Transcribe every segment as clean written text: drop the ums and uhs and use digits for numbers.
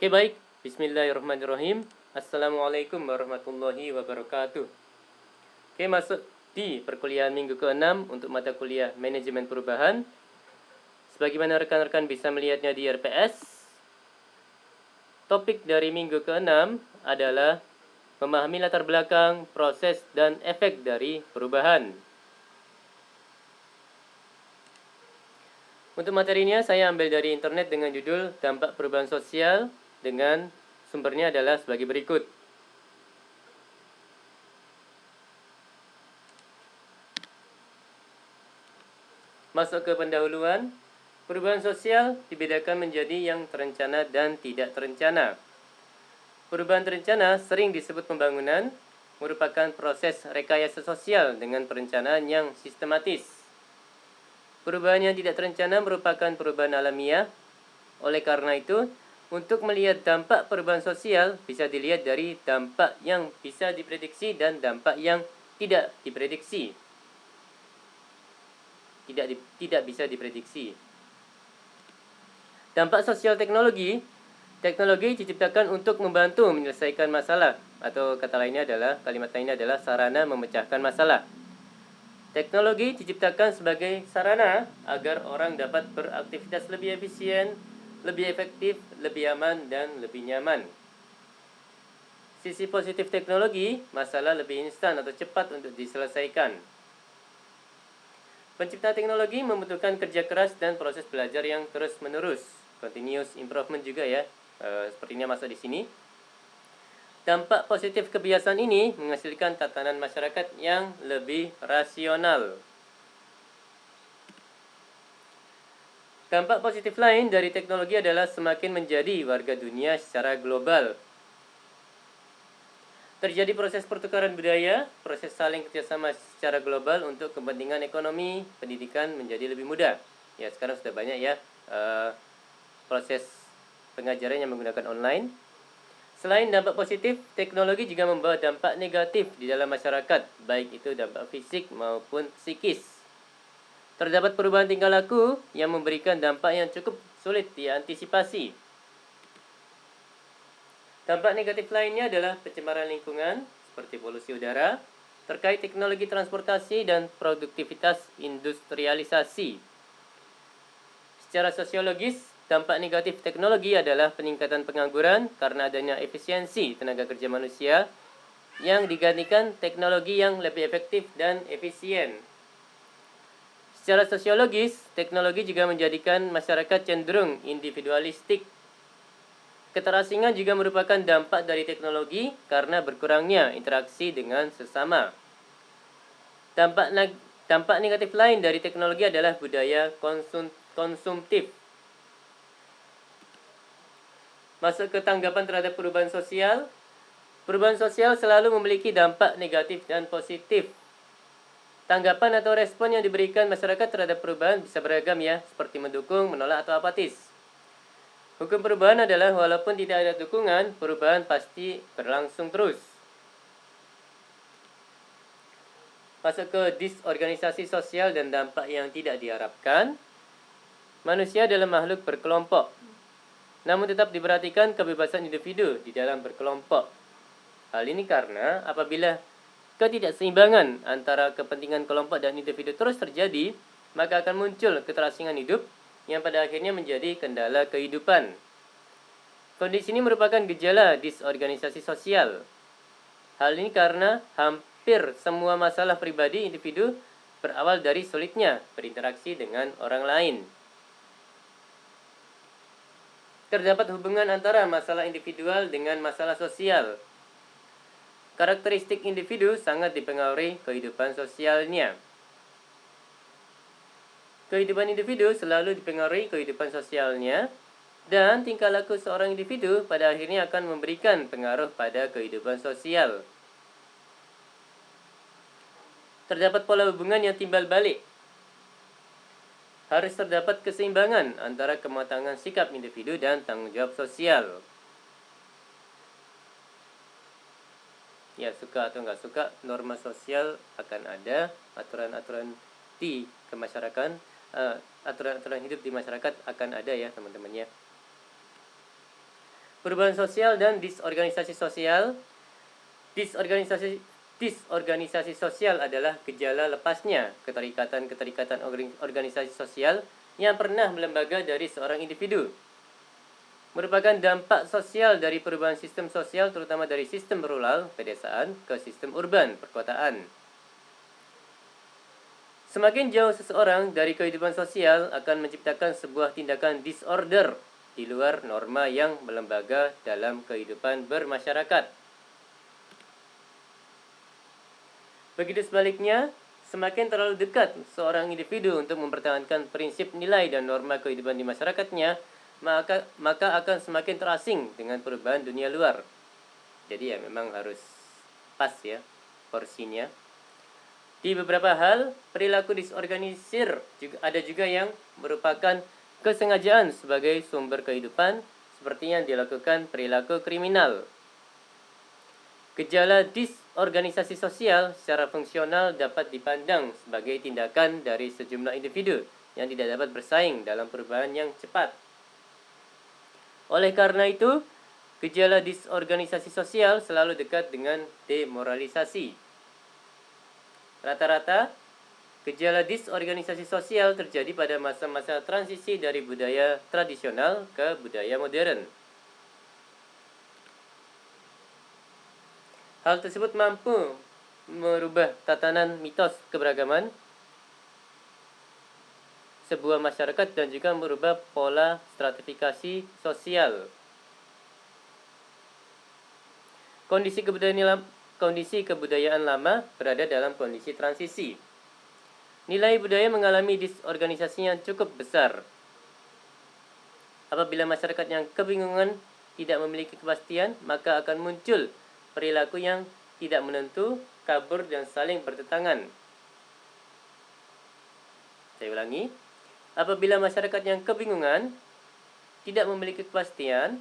Oke, baik. Bismillahirrahmanirrahim. Assalamualaikum warahmatullahi wabarakatuh. Oke, masuk di perkuliahan minggu ke-6 untuk mata kuliah Manajemen Perubahan. Sebagaimana rekan-rekan bisa melihatnya di RPS, topik dari minggu ke-6 adalah memahami latar belakang, proses, dan efek dari perubahan. Untuk materinya saya ambil dari internet dengan judul Dampak Perubahan Sosial dengan sumbernya adalah sebagai berikut. Masuk ke pendahuluan. Perubahan sosial dibedakan menjadi yang terencana dan tidak terencana. Perubahan terencana sering disebut pembangunan, merupakan proses rekayasa sosial dengan perencanaan yang sistematis. Perubahan yang tidak terencana merupakan perubahan alamiah. Oleh karena itu, untuk melihat dampak perubahan sosial bisa dilihat dari dampak yang bisa diprediksi dan dampak yang tidak diprediksi. Tidak bisa diprediksi. Dampak sosial teknologi. Teknologi diciptakan untuk membantu menyelesaikan masalah, atau kata lainnya adalah, kalimat lainnya adalah sarana memecahkan masalah. Teknologi diciptakan sebagai sarana agar orang dapat beraktivitas lebih efisien, lebih efektif, lebih aman, dan lebih nyaman. Sisi positif teknologi, masalah lebih instan atau cepat untuk diselesaikan. Pencipta teknologi membutuhkan kerja keras dan proses belajar yang terus-menerus. Continuous improvement juga ya, sepertinya masuk di sini. Dampak positif kebiasaan ini menghasilkan tatanan masyarakat yang lebih rasional. Dampak positif lain dari teknologi adalah semakin menjadi warga dunia secara global. Terjadi proses pertukaran budaya, proses saling kerjasama secara global untuk kepentingan ekonomi, pendidikan menjadi lebih mudah. Ya, sekarang sudah banyak ya proses pengajaran yang menggunakan online. Selain dampak positif, teknologi juga membawa dampak negatif di dalam masyarakat, baik itu dampak fisik maupun psikis. Terdapat perubahan tingkah laku yang memberikan dampak yang cukup sulit diantisipasi. Dampak negatif lainnya adalah pencemaran lingkungan, seperti polusi udara, terkait teknologi transportasi dan produktivitas industrialisasi. Secara sosiologis, dampak negatif teknologi adalah peningkatan pengangguran karena adanya efisiensi tenaga kerja manusia yang digantikan teknologi yang lebih efektif dan efisien. Secara sosiologis, teknologi juga menjadikan masyarakat cenderung individualistik. Keterasingan juga merupakan dampak dari teknologi karena berkurangnya interaksi dengan sesama. Dampak negatif lain dari teknologi adalah budaya konsumtif. Masuk ke tanggapan terhadap perubahan sosial. Perubahan sosial selalu memiliki dampak negatif dan positif. Tanggapan atau respon yang diberikan masyarakat terhadap perubahan bisa beragam ya, seperti mendukung, menolak, atau apatis. Hukum perubahan adalah walaupun tidak ada dukungan, perubahan pasti berlangsung terus. Masuk ke disorganisasi sosial dan dampak yang tidak diharapkan. Manusia adalah makhluk berkelompok. Namun tetap diperhatikan kebebasan individu di dalam berkelompok. Hal ini karena apabila ketidakseimbangan antara kepentingan kelompok dan individu terus terjadi, maka akan muncul keterasingan hidup yang pada akhirnya menjadi kendala kehidupan. Kondisi ini merupakan gejala disorganisasi sosial. Hal ini karena hampir semua masalah pribadi individu berawal dari sulitnya berinteraksi dengan orang lain. Terdapat hubungan antara masalah individual dengan masalah sosial. Karakteristik individu sangat dipengaruhi kehidupan sosialnya. Kehidupan individu selalu dipengaruhi kehidupan sosialnya, dan tingkah laku seorang individu pada akhirnya akan memberikan pengaruh pada kehidupan sosial. Terdapat pola hubungan yang timbal balik. Harus terdapat keseimbangan antara kematangan sikap individu dan tanggung jawab sosial. Ya, suka atau nggak suka, norma sosial akan ada, aturan-aturan di kemasyarakatan, aturan-aturan hidup di masyarakat akan ada ya teman-teman ya. Perubahan sosial dan disorganisasi sosial. Disorganisasi sosial adalah gejala lepasnya keterikatan-keterikatan organisasi sosial yang pernah melembaga dari seorang individu. Merupakan dampak sosial dari perubahan sistem sosial, terutama dari sistem rural, pedesaan, ke sistem urban, perkotaan. Semakin jauh seseorang dari kehidupan sosial akan menciptakan sebuah tindakan disorder di luar norma yang melembaga dalam kehidupan bermasyarakat. Begitu sebaliknya, semakin terlalu dekat seorang individu untuk mempertahankan prinsip nilai dan norma kehidupan di masyarakatnya, maka akan semakin terasing dengan perubahan dunia luar. Jadi ya memang harus pas ya porsinya. Di beberapa hal, perilaku disorganisir ada juga yang merupakan kesengajaan sebagai sumber kehidupan, seperti yang dilakukan perilaku kriminal. Gejala disorganisasi sosial secara fungsional dapat dipandang sebagai tindakan dari sejumlah individu yang tidak dapat bersaing dalam perubahan yang cepat. Oleh karena itu, gejala disorganisasi sosial selalu dekat dengan demoralisasi. Rata-rata, gejala disorganisasi sosial terjadi pada masa-masa transisi dari budaya tradisional ke budaya modern. Hal tersebut mampu merubah tatanan mitos keberagaman sebuah masyarakat dan juga merubah pola stratifikasi sosial. Kondisi kebudayaan lama berada dalam kondisi transisi. Nilai budaya mengalami disorganisasi yang cukup besar. Apabila masyarakat yang kebingungan tidak memiliki kepastian, maka akan muncul perilaku yang tidak menentu, kabur, dan saling bertentangan. Saya ulangi. Apabila masyarakat yang kebingungan tidak memiliki kepastian,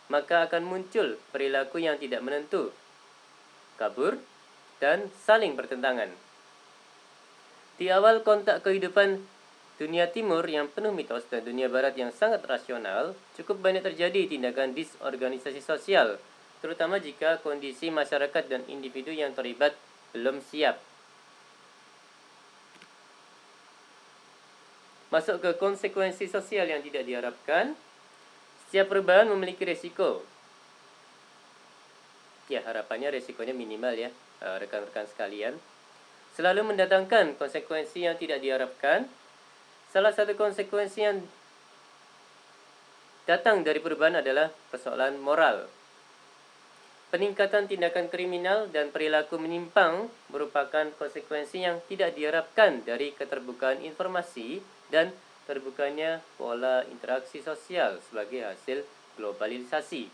maka akan muncul perilaku yang tidak menentu, kabur, dan saling bertentangan. Di awal kontak kehidupan dunia timur yang penuh mitos dan dunia barat yang sangat rasional, cukup banyak terjadi tindakan disorganisasi sosial, terutama jika kondisi masyarakat dan individu yang terlibat belum siap. Masuk ke konsekuensi sosial yang tidak diharapkan. Setiap perubahan memiliki resiko. Ya, harapannya resikonya minimal ya, rekan-rekan sekalian. Selalu mendatangkan konsekuensi yang tidak diharapkan. Salah satu konsekuensi yang datang dari perubahan adalah persoalan moral. Peningkatan tindakan kriminal dan perilaku menyimpang merupakan konsekuensi yang tidak diharapkan dari keterbukaan informasi dan terbukanya pola interaksi sosial sebagai hasil globalisasi.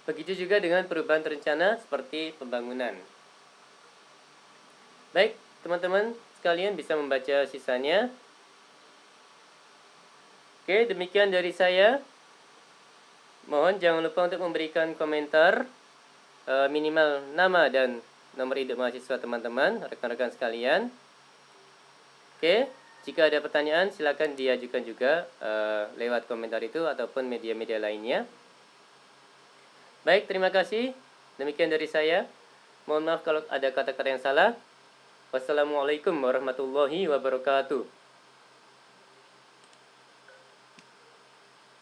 Begitu juga dengan perubahan terencana seperti pembangunan. Baik, teman-teman sekalian bisa membaca sisanya. Oke, demikian dari saya. Mohon jangan lupa untuk memberikan komentar, minimal nama dan nomor induk mahasiswa teman-teman, rekan-rekan sekalian. Oke, jika ada pertanyaan silakan diajukan juga lewat komentar itu ataupun media-media lainnya. Baik, terima kasih. Demikian dari saya. Mohon maaf kalau ada kata-kata yang salah. Wassalamualaikum warahmatullahi wabarakatuh.